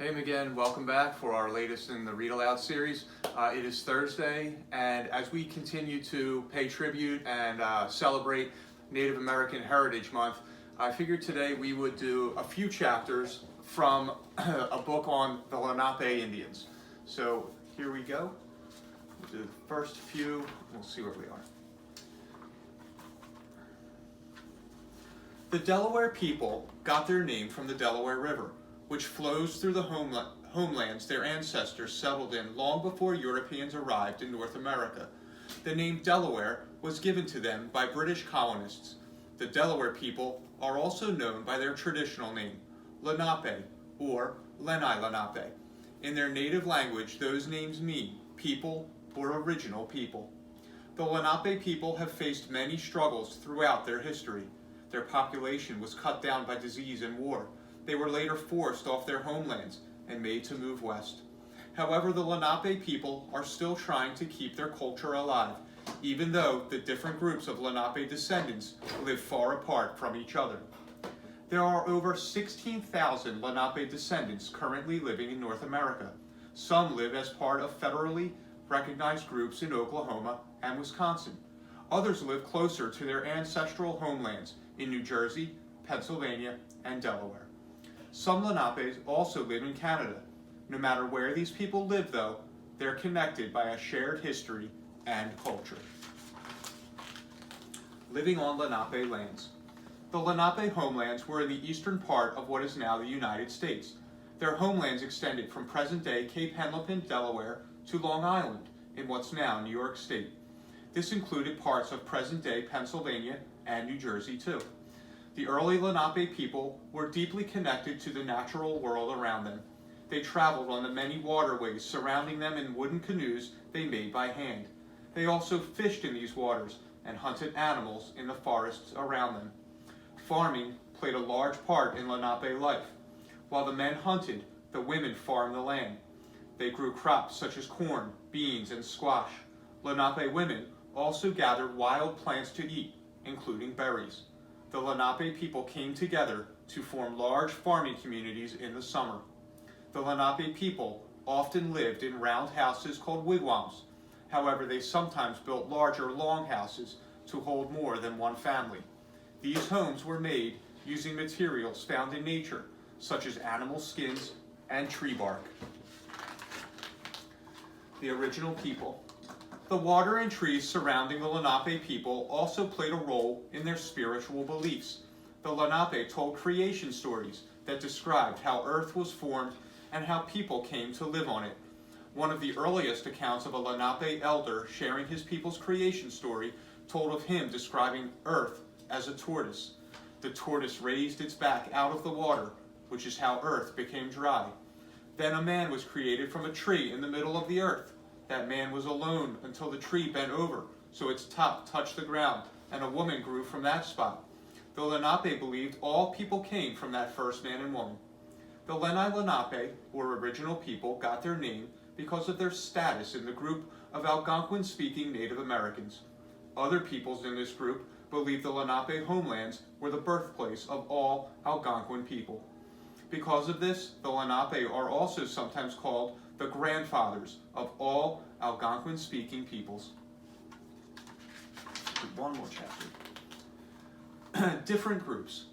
Hey again, welcome back for our latest in the Read Aloud series. It is Thursday, and as we continue to pay tribute and celebrate Native American Heritage Month, I figured today we would do a few chapters from a book on the Lenape Indians. So here we go. We'll do the first few, and we'll see where we are. The Delaware people got their name from the Delaware River, which flows through the homelands their ancestors settled in long before Europeans arrived in North America. The name Delaware was given to them by British colonists. The Delaware people are also known by their traditional name, Lenape, or Lenai Lenape. In their native language, those names mean people or original people. The Lenape people have faced many struggles throughout their history. Their population was cut down by disease and war. They were later forced off their homelands and made to move west. However, the Lenape people are still trying to keep their culture alive, even though the different groups of Lenape descendants live far apart from each other. There are over 16,000 Lenape descendants currently living in North America. Some live as part of federally recognized groups in Oklahoma and Wisconsin. Others live closer to their ancestral homelands in New Jersey, Pennsylvania, and Delaware. Some Lenapes also live in Canada. No matter where these people live, though, they're connected by a shared history and culture. Living on Lenape lands. The Lenape homelands were in the eastern part of what is now the United States. Their homelands extended from present-day Cape Henlopen, Delaware, to Long Island in what's now New York State. This included parts of present-day Pennsylvania and New Jersey, too. The early Lenape people were deeply connected to the natural world around them. They traveled on the many waterways surrounding them in wooden canoes they made by hand. They also fished in these waters and hunted animals in the forests around them. Farming played a large part in Lenape life. While the men hunted, the women farmed the land. They grew crops such as corn, beans, and squash. Lenape women also gathered wild plants to eat, including berries. The Lenape people came together to form large farming communities in the summer. The Lenape people often lived in round houses called wigwams. However, they sometimes built larger longhouses to hold more than one family. These homes were made using materials found in nature, such as animal skins and tree bark. The original people. The water and trees surrounding the Lenape people also played a role in their spiritual beliefs. The Lenape told creation stories that described how Earth was formed and how people came to live on it. One of the earliest accounts of a Lenape elder sharing his people's creation story told of him describing Earth as a tortoise. The tortoise raised its back out of the water, which is how Earth became dry. Then a man was created from a tree in the middle of the earth. That man was alone until the tree bent over, so its top touched the ground, and a woman grew from that spot. The Lenape believed all people came from that first man and woman. The Lenai Lenape, or original people, got their name because of their status in the group of Algonquin-speaking Native Americans. Other peoples in this group believed the Lenape homelands were the birthplace of all Algonquin people. Because of this, the Lenape are also sometimes called the grandfathers of all Algonquin-speaking peoples. One more chapter. Different groups.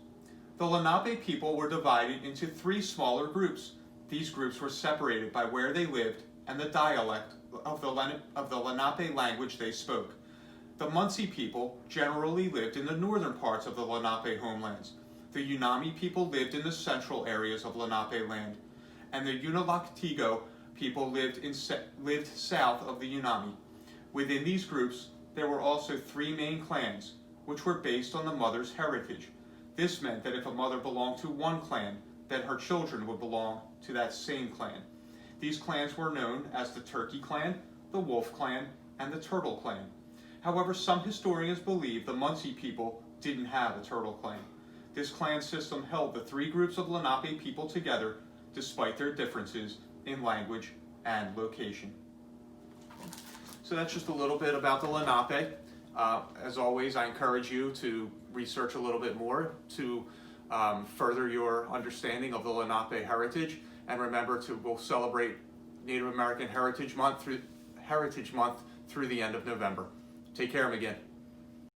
The Lenape people were divided into three smaller groups. These groups were separated by where they lived and the dialect of the Lenape language they spoke. The Munsee people generally lived in the northern parts of the Lenape homelands. The Unami people lived in the central areas of Lenape land, and the Unalaktigo people lived south of the Unami. Within these groups, there were also three main clans, which were based on the mother's heritage. This meant that if a mother belonged to one clan, then her children would belong to that same clan. These clans were known as the Turkey Clan, the Wolf Clan, and the Turtle Clan. However, some historians believe the Munsee people didn't have a Turtle Clan. This clan system held the three groups of Lenape people together despite their differences in language and location. So that's just a little bit about the Lenape. As always, I encourage you to research a little bit more, to further your understanding of the Lenape heritage. And remember we'll celebrate Native American Heritage Month through the end of November. Take care, McGinn.